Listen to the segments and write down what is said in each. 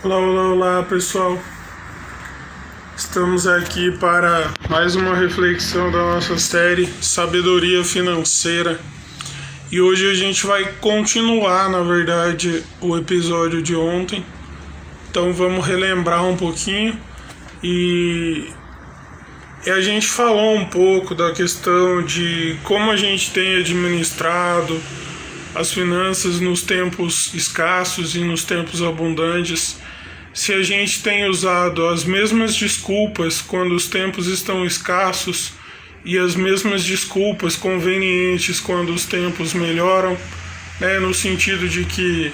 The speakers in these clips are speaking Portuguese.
Olá, olá, olá pessoal, estamos aqui para mais uma reflexão da nossa série Sabedoria Financeira e hoje a gente vai continuar, na verdade, o episódio de ontem. Então vamos relembrar um pouquinho e a gente falou um pouco da questão de como a gente tem administrado as finanças nos tempos escassos e nos tempos abundantes. Se a gente tem usado as mesmas desculpas quando os tempos estão escassos e as mesmas desculpas convenientes quando os tempos melhoram, né, no sentido de que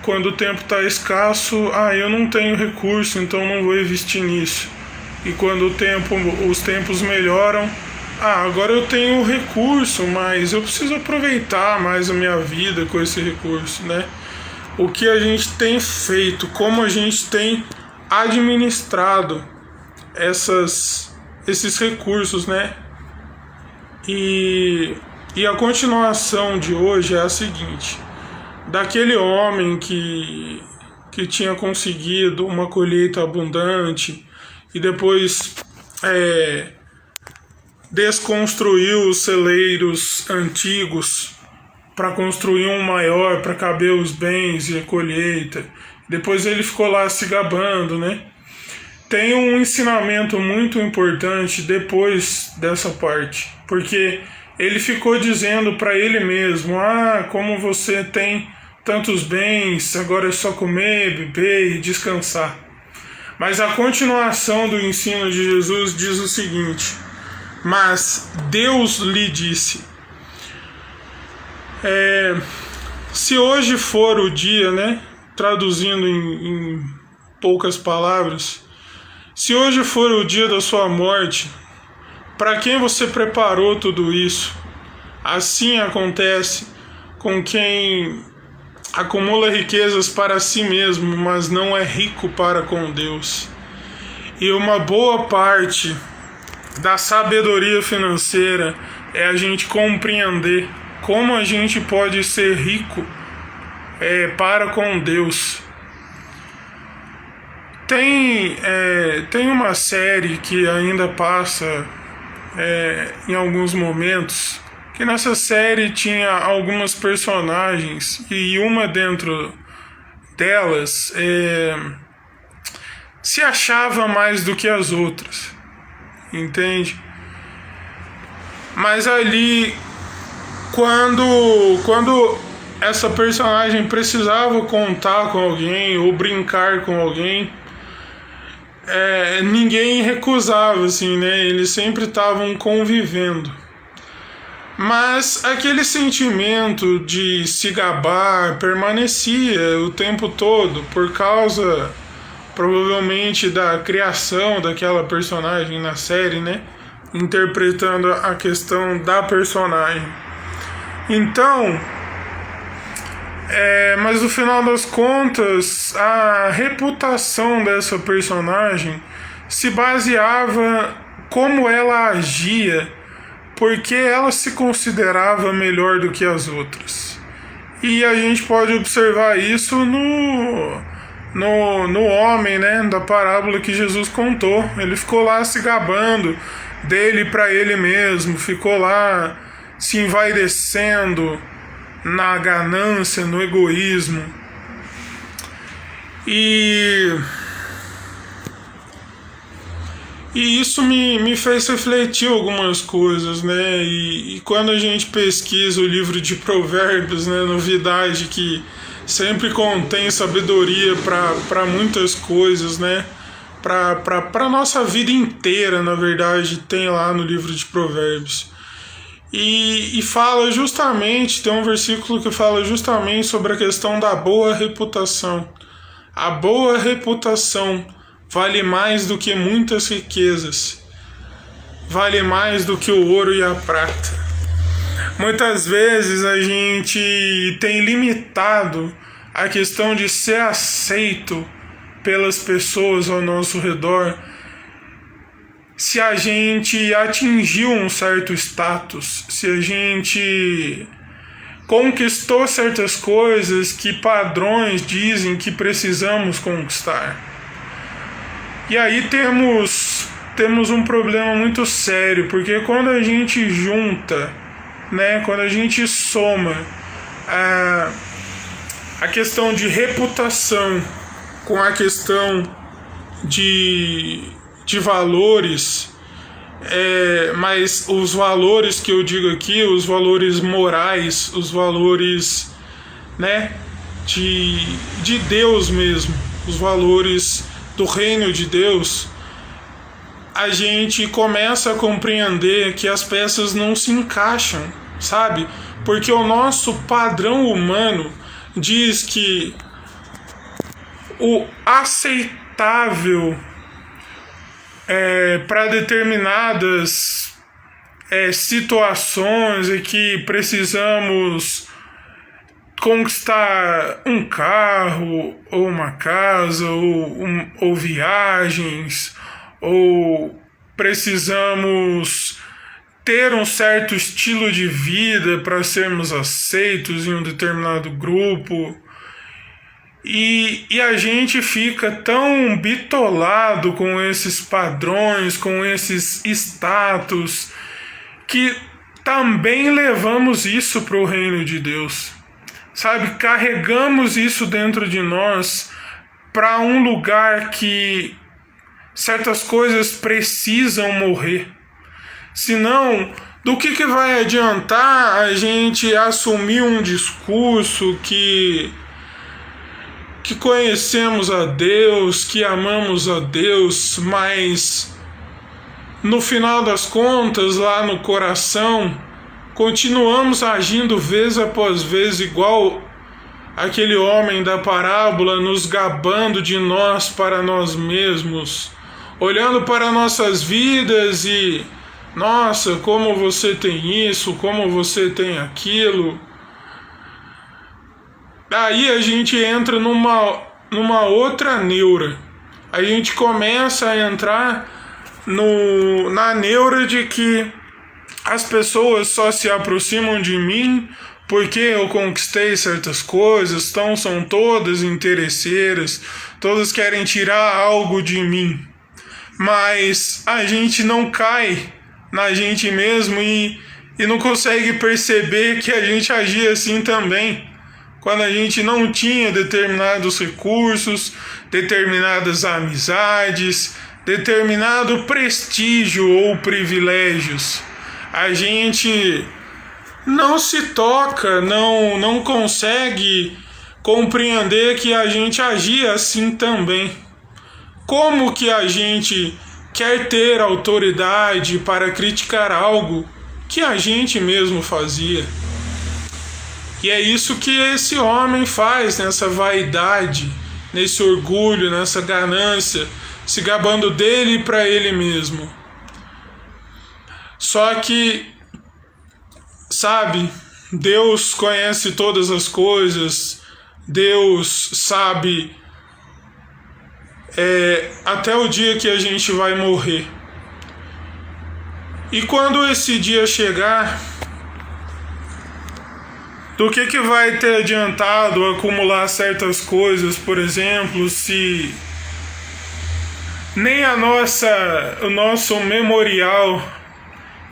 quando o tempo está escasso, eu não tenho recurso, então não vou investir nisso. E quando os tempos melhoram, agora eu tenho recurso, mas eu preciso aproveitar mais a minha vida com esse recurso, né? O que a gente tem feito, como a gente tem administrado esses recursos, né? E a continuação de hoje é a seguinte: daquele homem que tinha conseguido uma colheita abundante e depois desconstruiu os celeiros antigos para construir um maior, para caber os bens e a colheita. Depois ele ficou lá se gabando, né? Tem um ensinamento muito importante depois dessa parte, porque ele ficou dizendo para ele mesmo: como você tem tantos bens, agora é só comer, beber e descansar. Mas a continuação do ensino de Jesus diz o seguinte: mas Deus lhe disse. Se hoje for o dia, né, traduzindo em poucas palavras, se hoje for o dia da sua morte, para quem você preparou tudo isso? Assim acontece com quem acumula riquezas para si mesmo, mas não é rico para com Deus. E uma boa parte da sabedoria financeira é a gente compreender como a gente pode ser rico para com Deus. Tem uma série que ainda passa em alguns momentos, que nessa série tinha algumas personagens e uma dentro delas se achava mais do que as outras, entende? Mas ali, quando essa personagem precisava contar com alguém ou brincar com alguém, ninguém recusava, assim, né? Eles sempre estavam convivendo. Mas aquele sentimento de se gabar permanecia o tempo todo por causa, provavelmente, da criação daquela personagem na série, né? Interpretando a questão da personagem. Então, mas no final das contas, a reputação dessa personagem se baseava como ela agia, porque ela se considerava melhor do que as outras. E a gente pode observar isso no homem, né, da parábola que Jesus contou. Ele ficou lá se gabando dele para ele mesmo, ficou lá se envaidecendo na ganância, no egoísmo. E isso me fez refletir algumas coisas, né? E quando a gente pesquisa o livro de Provérbios, né, novidade que sempre contém sabedoria para muitas coisas, né? Para a nossa vida inteira, na verdade, tem lá no livro de Provérbios. E fala justamente, tem um versículo que fala justamente sobre a questão da boa reputação. A boa reputação vale mais do que muitas riquezas, vale mais do que o ouro e a prata. Muitas vezes a gente tem limitado a questão de ser aceito pelas pessoas ao nosso redor se a gente atingiu um certo status, se a gente conquistou certas coisas que padrões dizem que precisamos conquistar. E aí temos um problema muito sério, porque quando a gente junta, né, quando a gente soma a questão de reputação com a questão de valores, mas os valores que eu digo aqui, os valores morais, os valores, né, de Deus mesmo, os valores do reino de Deus, a gente começa a compreender que as peças não se encaixam, sabe? Porque o nosso padrão humano diz que o aceitável para determinadas situações em que precisamos conquistar um carro, ou uma casa, ou viagens, ou precisamos ter um certo estilo de vida para sermos aceitos em um determinado grupo. E a gente fica tão bitolado com esses padrões, com esses status, que também levamos isso para o reino de Deus. Sabe, carregamos isso dentro de nós para um lugar que certas coisas precisam morrer. Senão, do que vai adiantar a gente assumir um discurso que conhecemos a Deus, que amamos a Deus, mas no final das contas, lá no coração, continuamos agindo vez após vez igual aquele homem da parábola, nos gabando de nós para nós mesmos, olhando para nossas vidas e, nossa, como você tem isso, como você tem aquilo. Aí a gente entra numa outra neura. A gente começa a entrar na neura de que as pessoas só se aproximam de mim porque eu conquistei certas coisas, então são todas interesseiras, todas querem tirar algo de mim. Mas a gente não cai na gente mesmo e não consegue perceber que a gente agia assim também. Quando a gente não tinha determinados recursos, determinadas amizades, determinado prestígio ou privilégios, a gente não se toca, não consegue compreender que a gente agia assim também. Como que a gente quer ter autoridade para criticar algo que a gente mesmo fazia? E é isso que esse homem faz nessa vaidade, nesse orgulho, nessa ganância, se gabando dele e para ele mesmo. Só que, sabe, Deus conhece todas as coisas, Deus sabe até o dia que a gente vai morrer. E quando esse dia chegar, do que vai ter adiantado acumular certas coisas, por exemplo, se nem o nosso memorial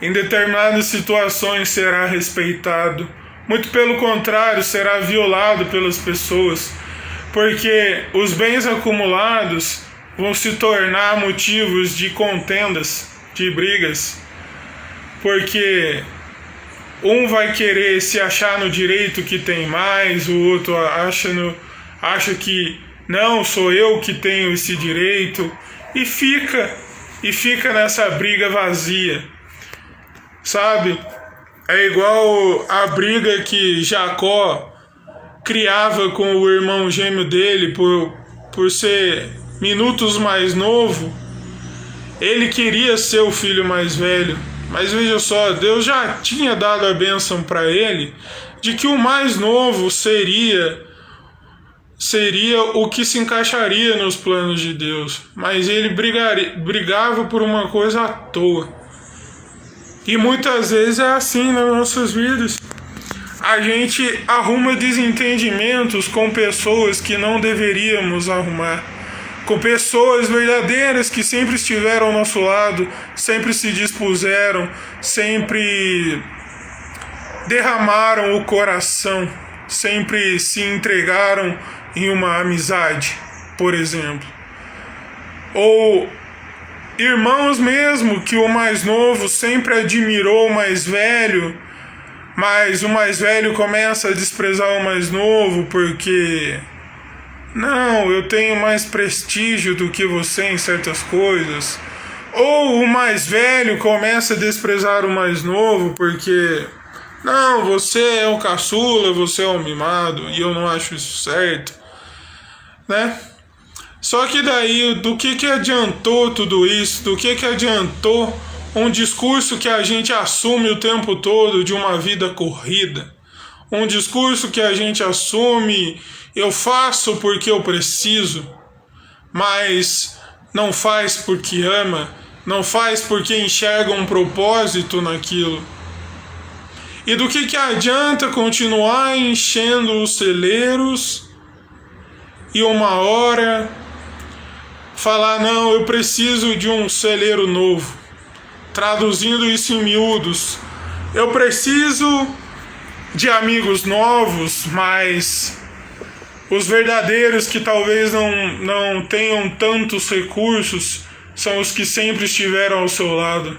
em determinadas situações será respeitado. Muito pelo contrário, será violado pelas pessoas, porque os bens acumulados vão se tornar motivos de contendas, de brigas, porque um vai querer se achar no direito que tem mais, o outro acha que não, sou eu que tenho esse direito, e fica nessa briga vazia, sabe? É igual a briga que Jacó criava com o irmão gêmeo dele por ser minutos mais novo. Ele queria ser o filho mais velho. Mas veja só, Deus já tinha dado a bênção para ele de que o mais novo seria o que se encaixaria nos planos de Deus. Mas ele brigava por uma coisa à toa. E muitas vezes é assim nas nossas vidas. a gente arruma desentendimentos com pessoas que não deveríamos arrumar, com pessoas verdadeiras que sempre estiveram ao nosso lado, sempre se dispuseram, sempre derramaram o coração, sempre se entregaram em uma amizade, por exemplo. Ou irmãos mesmo, que o mais novo sempre admirou o mais velho, mas o mais velho começa a desprezar o mais novo porque não, eu tenho mais prestígio do que você em certas coisas. Ou o mais velho começa a desprezar o mais novo porque não, você é o caçula, você é o mimado, e eu não acho isso certo, né? Só que daí, do que adiantou tudo isso? Do que adiantou um discurso que a gente assume o tempo todo de uma vida corrida? Um discurso que a gente assume, eu faço porque eu preciso, mas não faz porque ama, não faz porque enxerga um propósito naquilo. E do que adianta continuar enchendo os celeiros e uma hora falar, não, eu preciso de um celeiro novo. Traduzindo isso em miúdos, eu preciso de amigos novos, mas os verdadeiros que talvez não tenham tantos recursos são os que sempre estiveram ao seu lado.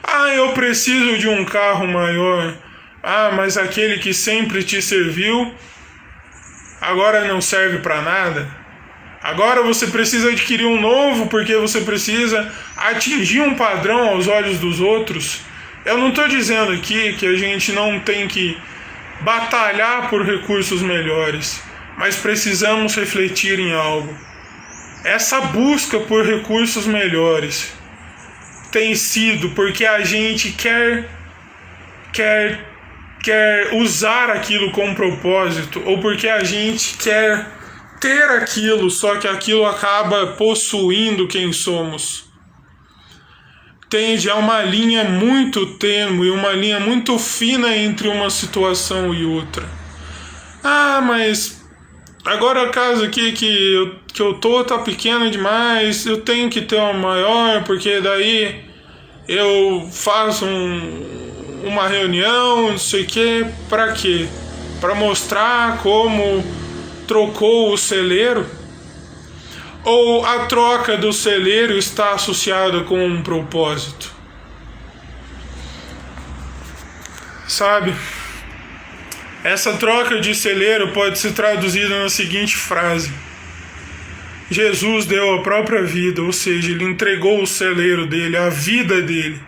Ah, eu preciso de um carro maior. Ah, mas aquele que sempre te serviu agora não serve para nada. Agora você precisa adquirir um novo porque você precisa atingir um padrão aos olhos dos outros. Eu não estou dizendo aqui que a gente não tem que batalhar por recursos melhores, mas precisamos refletir em algo. Essa busca por recursos melhores tem sido porque a gente quer usar aquilo com propósito, ou porque a gente quer ter aquilo, só que aquilo acaba possuindo quem somos. Tende a uma linha muito tênue, uma linha muito fina entre uma situação e outra. Ah, mas agora a casa aqui que eu tô tá pequena demais, eu tenho que ter uma maior, porque daí eu faço uma reunião, não sei o que, pra quê? Pra mostrar como trocou o celeiro? Ou a troca do celeiro está associada com um propósito? Sabe? Essa troca de celeiro pode ser traduzida na seguinte frase: Jesus deu a própria vida, ou seja, ele entregou o celeiro dele, a vida dele,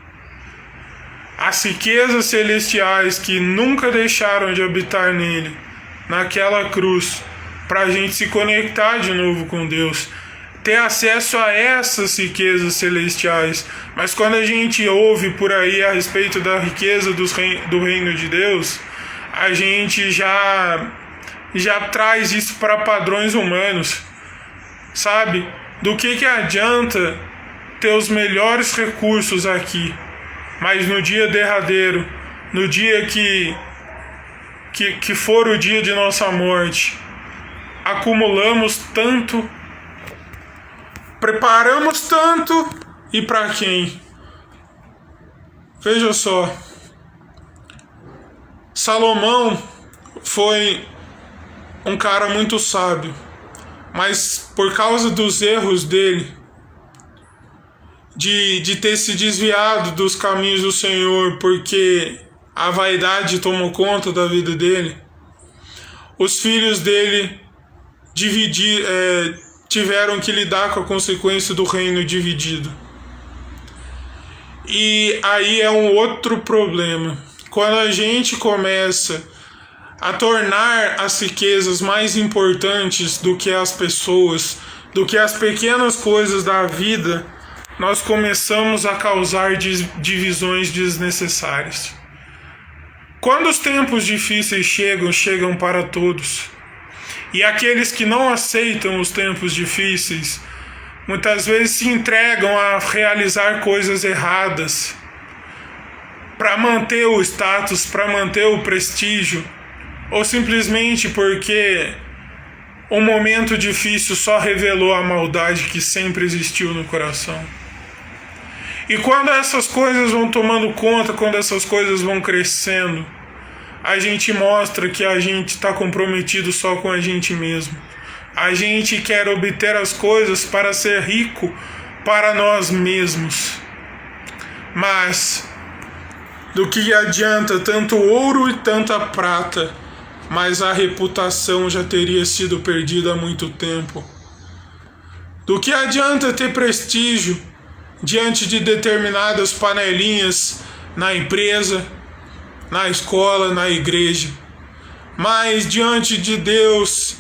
as riquezas celestiais que nunca deixaram de habitar nele, naquela cruz, para a gente se conectar de novo com Deus, ter acesso a essas riquezas celestiais. Mas quando a gente ouve por aí a respeito da riqueza do reino de Deus, a gente já traz isso para padrões humanos, sabe? Do que adianta ter os melhores recursos aqui, mas no dia derradeiro, no dia que for o dia de nossa morte, acumulamos tanto, preparamos tanto, e para quem? Veja só, Salomão foi um cara muito sábio, mas por causa dos erros dele, de ter se desviado dos caminhos do Senhor, porque a vaidade tomou conta da vida dele, os filhos dele tiveram que lidar com a consequência do reino dividido. E aí é um outro problema. Quando a gente começa a tornar as riquezas mais importantes do que as pessoas, do que as pequenas coisas da vida, nós começamos a causar divisões desnecessárias. Quando os tempos difíceis chegam para todos. E aqueles que não aceitam os tempos difíceis, muitas vezes se entregam a realizar coisas erradas, para manter o status, para manter o prestígio, ou simplesmente porque um momento difícil só revelou a maldade que sempre existiu no coração. E quando essas coisas vão tomando conta, quando essas coisas vão crescendo, a gente mostra que a gente está comprometido só com a gente mesmo. A gente quer obter as coisas para ser rico para nós mesmos. Mas do que adianta tanto ouro e tanta prata, mas a reputação já teria sido perdida há muito tempo. Do que adianta ter prestígio diante de determinadas panelinhas na empresa, na escola, na igreja, mas diante de Deus,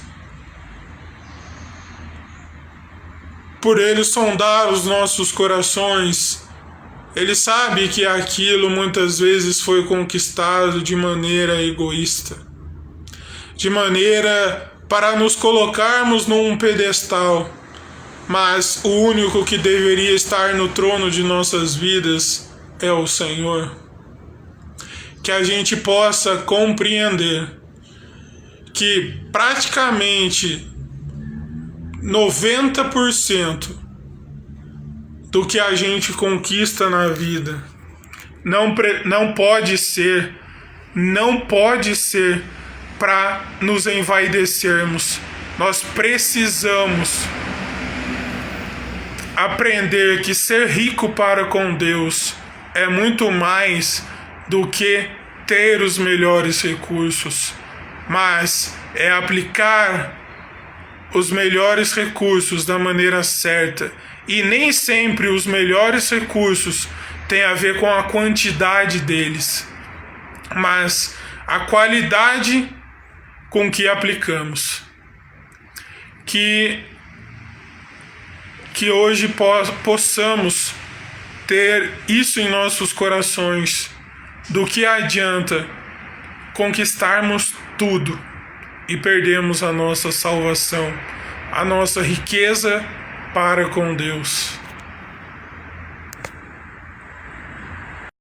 por Ele sondar os nossos corações, Ele sabe que aquilo muitas vezes foi conquistado de maneira egoísta, de maneira para nos colocarmos num pedestal, mas o único que deveria estar no trono de nossas vidas é o Senhor. Que a gente possa compreender que praticamente 90% do que a gente conquista na vida não pode ser para nos envaidecermos. Nós precisamos aprender que ser rico para com Deus é muito mais do que ter os melhores recursos, mas é aplicar os melhores recursos da maneira certa. E nem sempre os melhores recursos têm a ver com a quantidade deles, mas a qualidade com que aplicamos. Que hoje possamos ter isso em nossos corações. Do que adianta conquistarmos tudo e perdermos a nossa salvação, a nossa riqueza para com Deus.